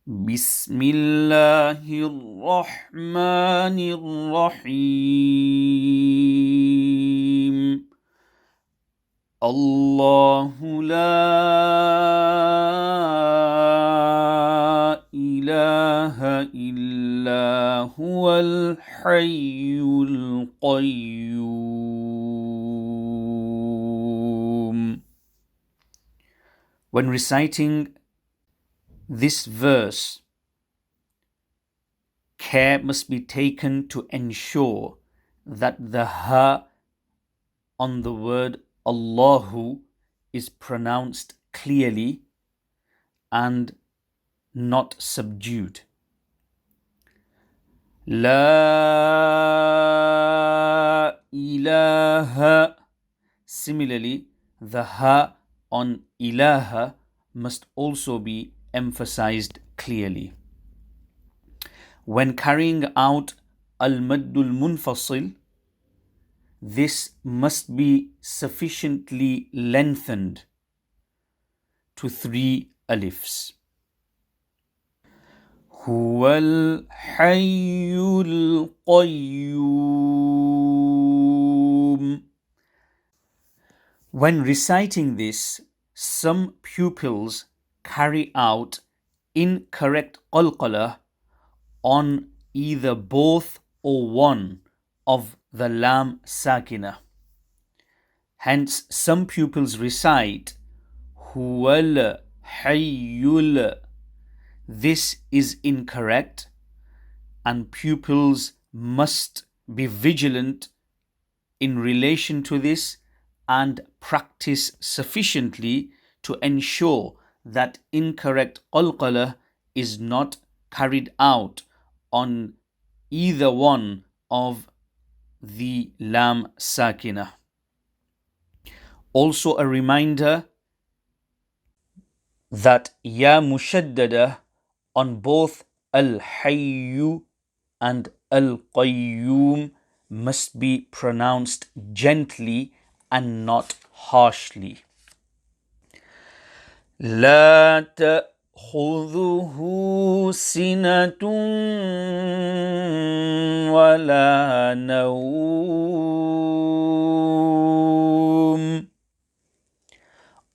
بسم الله الرحمن الرحيم الله لا إله إلا هو الحي القيوم. When reciting this verse, care must be taken to ensure that the ha on the word Allahu is pronounced clearly and not subdued. La ilaha. Similarly, the ha on ilaha must also be emphasized clearly. When carrying out al-maddul munfasil, this must be sufficiently lengthened to 3 alifs. Huwal hayyul qayyum. When reciting this, some pupils carry out incorrect qalqalah on either both or one of the lam sakina. Hence, some pupils recite Huwal hayyul. This is incorrect, and pupils must be vigilant in relation to this and practice sufficiently to ensure that incorrect qalqalah is not carried out on either one of the lam sakina. Also a reminder that ya mushaddada on both al-hayyu and al-qayyum must be pronounced gently and not harshly. La ta'khudhuhu sinatun wa la nawm.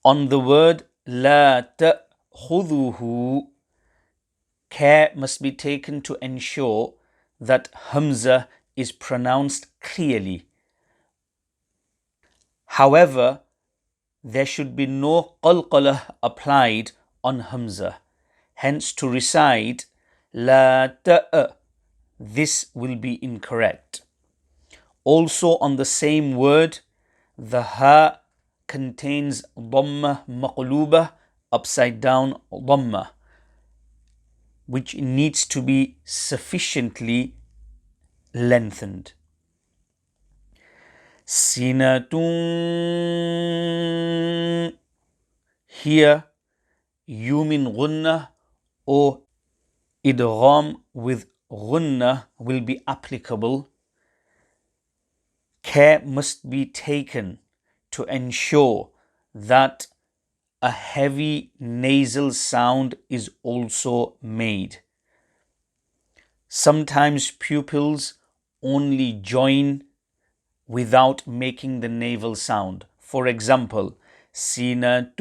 On the word la ta'khudhuhu, care must be taken to ensure that hamza is pronounced clearly. However, there should be no qalqalah applied on hamza. Hence, to recite la ta', this will be incorrect. Also, on the same word, the ha contains dhamma maqluba, upside down dhamma, which needs to be sufficiently lengthened. Sinatun. Here, yumin ghunnah or idgham with ghunnah will be applicable. Care must be taken to ensure that a heavy nasal sound is also made. Sometimes pupils only join without making the nasal sound. For example, sinatu.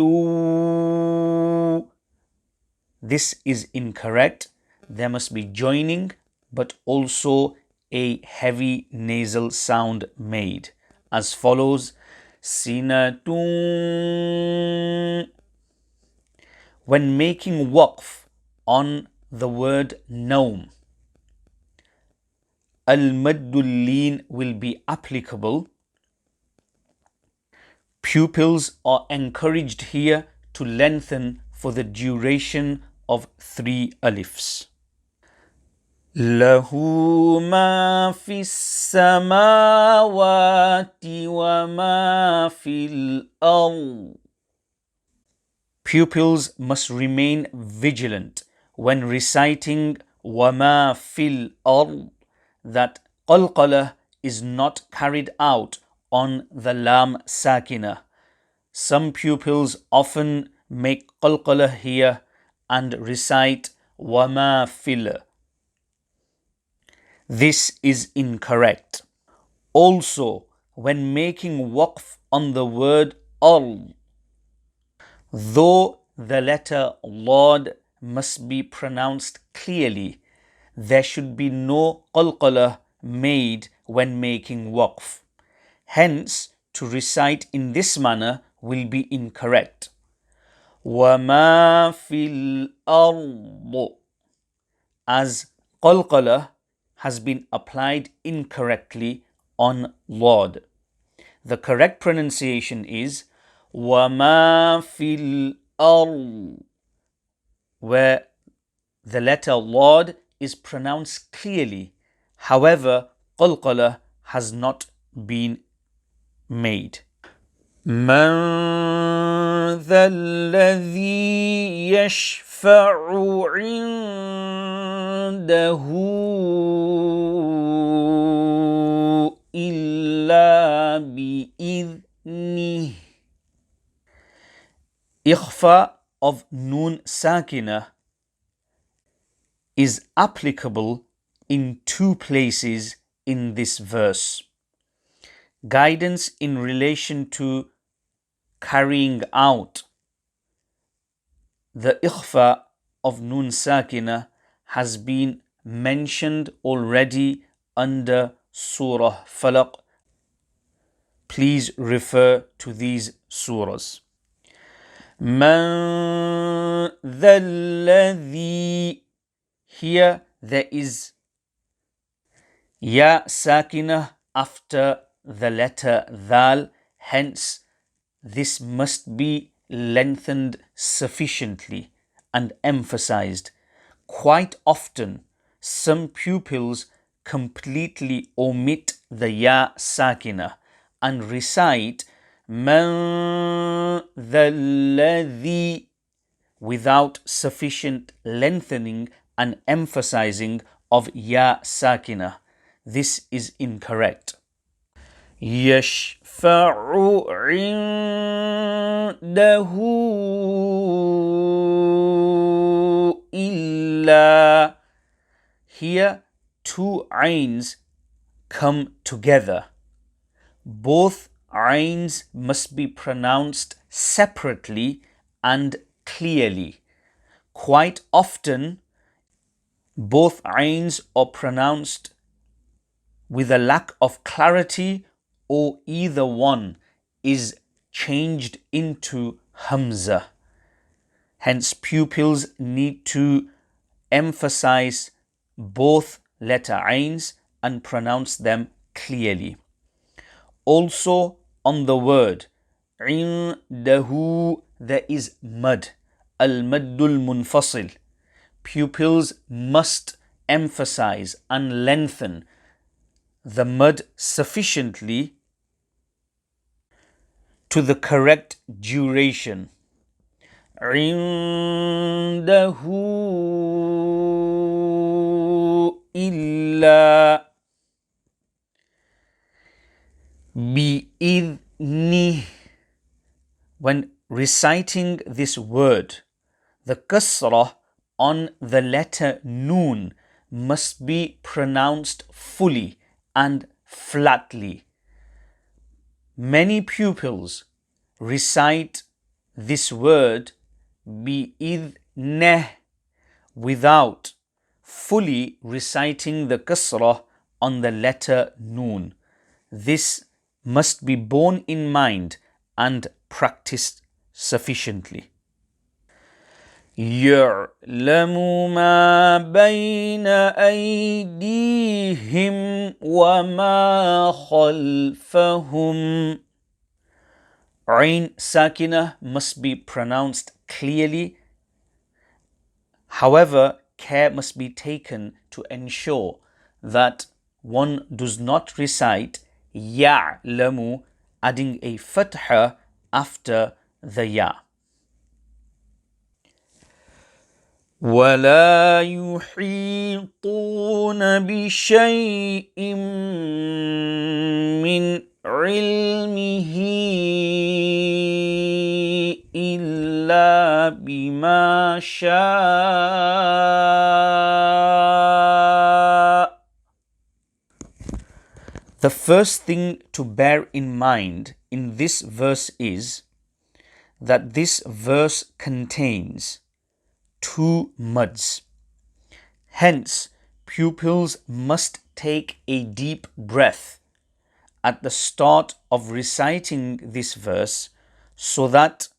This is incorrect. There must be joining, but also a heavy nasal sound made, as follows: sinatun. When making waqf on the word nawm, al-maddul leen will be applicable. Pupils are encouraged here to lengthen for the duration of 3 alifs. Lahu ma fis samawati wa ma fil ard. Pupils must remain vigilant when reciting wa ma fil ard that qalqalah is not carried out on the lam sakina. Some pupils often make qalqalah here and recite وَمَا فِي. This is incorrect. Also, when making waqf on the word al, though the letter Lord must be pronounced clearly, there should be no qalqalah made when making waqf. Hence, to recite in this manner will be incorrect. وَمَا فِي الْأَرْضِ, as qalqalah has been applied incorrectly on Lord. The correct pronunciation is وَمَا فِي الْأَرْضِ, where the letter Lord is pronounced clearly. However, qalqalah has not been made. مَنْ ذَا الَّذِي يَشْفَعُ عِنْدَهُ إِلَّا بِإِذْنِهِ. Ikhfa of Nun Sakina is applicable in two places in this verse. Guidance in relation to carrying out the ikhfa of Nun Sakina has been mentioned already under Surah Falaq. Please refer to these surahs. مَنْ ذَا الَّذِي, here there is ya sakina after the letter dhal, hence this must be lengthened sufficiently and emphasized. Quite often, some pupils completely omit the ya sakina and recite man dhalladhi without sufficient lengthening and emphasizing of ya sakina. This is incorrect. يَشْفَعُ عِنْدَهُ إِلَّا, here two ains come together. Both ains must be pronounced separately and clearly. Quite often, both ains are pronounced with a lack of clarity, or either one is changed into hamza. Hence, pupils need to emphasize both letter ains and pronounce them clearly. Also, on the word indahu, there is mad, al-maddul munfasil. Pupils must emphasize and lengthen the mad sufficiently to the correct duration. Indahu illa bi'idhnih. When reciting this word, the kasrah on the letter noon must be pronounced fully and flatly. Many pupils recite this word bi'idhneh without fully reciting the kasrah on the letter noon. This must be borne in mind and practiced sufficiently. يَعْلَمُ مَا بَيْنَ أَيْدِيهِمْ وَمَا خَلْفَهُمْ. Ain sakina must be pronounced clearly. However, care must be taken to ensure that one does not recite ya'lamu adding a fatha after the ya. وَلَا يُحِيطُونَ بِشَيْءٍ مِّنْ عِلْمِهِ إِلَّا بِمَا بما شاء. The first thing to bear in mind in this verse is that this verse contains two muds. Hence, pupils must take a deep breath at the start of reciting this verse so that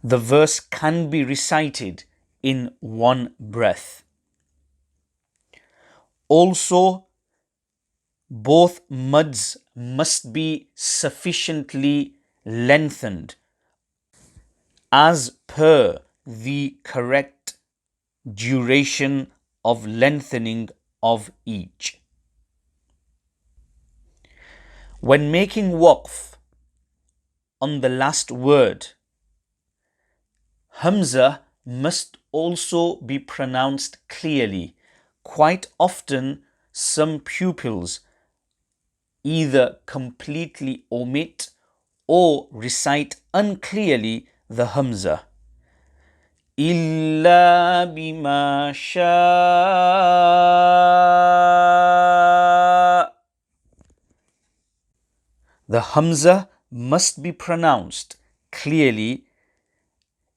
the verse can be recited in one breath. Also, both muds must be sufficiently lengthened as per the correct duration of lengthening of each. When making waqf on the last word, Hamza must also be pronounced clearly. Quite often, some pupils either completely omit or recite unclearly the Hamza. إِلَّا بِمَا شَاءَ. The Hamza must be pronounced clearly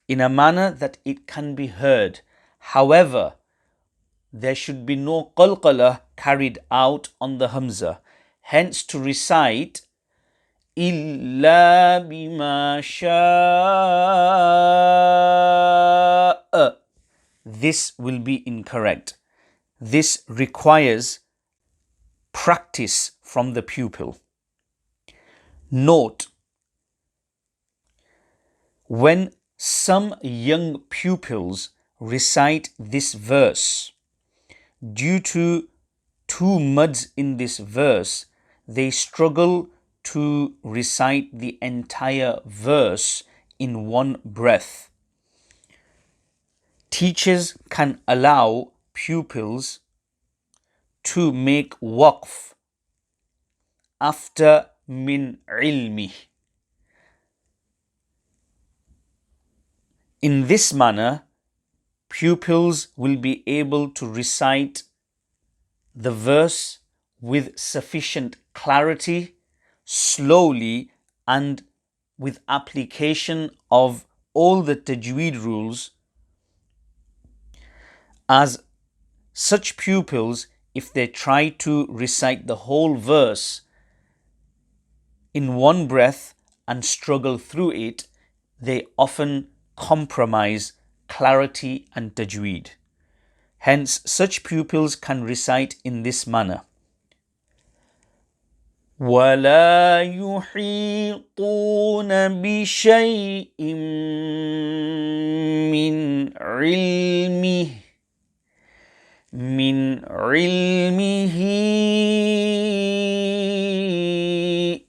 in a manner that it can be heard. However, there should be no qalqalah carried out on the Hamza. Hence, to recite إِلَّا بِمَا شَاءَ, this will be incorrect. This requires practice from the pupil. Note, when some young pupils recite this verse, due to two muds in this verse, they struggle to recite the entire verse in one breath. Teachers can allow pupils to make waqf after min ilmi. In this manner, pupils will be able to recite the verse with sufficient clarity, slowly, and with application of all the tajweed rules, as such pupils, if they try to recite the whole verse in one breath and struggle through it, they often compromise clarity and tajweed. Hence, such pupils can recite in this manner. وَلَا يُحِيطُونَ بِشَيْءٍ مِّنْ عِلْمِهِ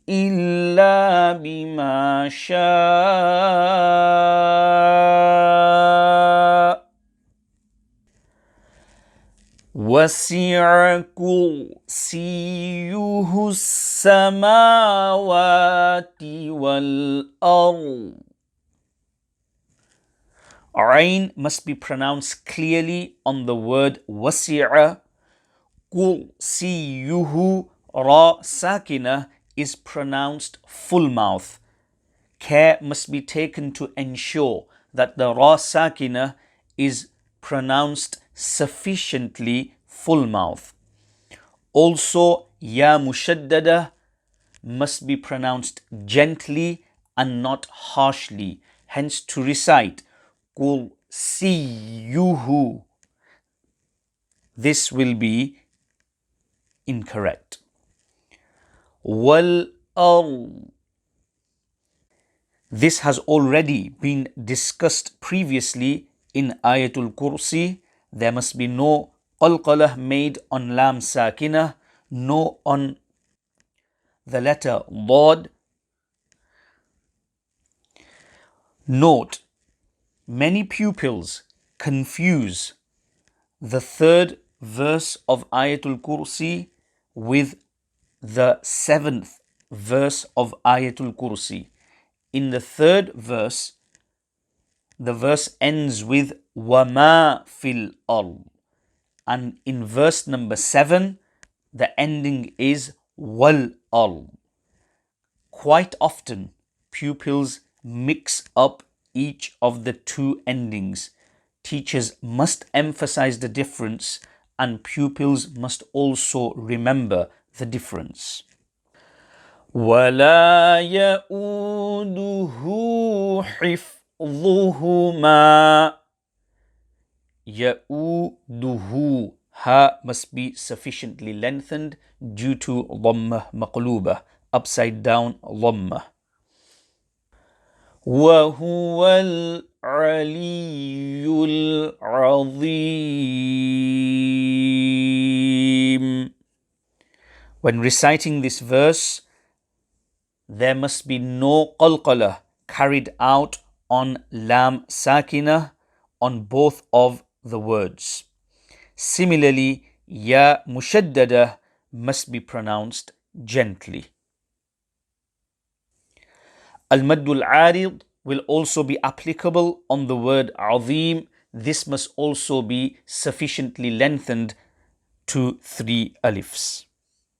إِلَّا بِمَا شَاءَ. وَسِعَ كُرْسِيُّهُ السَّمَاوَاتِ وَالْأَرْضِ. Ayn must be pronounced clearly on the word wasi'a. Kursīyuhu, ra sakina, is pronounced full mouth. Care must be taken to ensure that the ra sakina is pronounced sufficiently full mouth. Also, ya mushaddada must be pronounced gently and not harshly. Hence, to recite Kursīyuhu, this will be incorrect. Wal-ard, this has already been discussed previously in Ayatul Kursī. There must be no qalqalah made on lam sakina, no on the letter dad. Note, many pupils confuse the third verse of Ayatul Kursī with the seventh verse of Ayatul Kursī. In the third verse, the verse ends with وَمَا فِي الْأَرْضِ. And in verse number 7, the ending is وَالْأَرْضِ. Quite often, pupils mix up each of the two endings. Teachers must emphasize the difference, and pupils must also remember the difference. وَلَا يَؤُودُهُ حِفْظُهُمَا. يَؤُودُهُ. Ha must be sufficiently lengthened due to dhammah maqlubah, upside down dhammah. وَهُوَ الْعَلِيُّ الْعَظِيمُ. When reciting this verse, there must be no qalqalah carried out on lam sakinah on both of the words. Similarly, ya mushaddada must be pronounced gently. Al-maddul arid will also be applicable on the word azim. This must also be sufficiently lengthened to 3 alifs.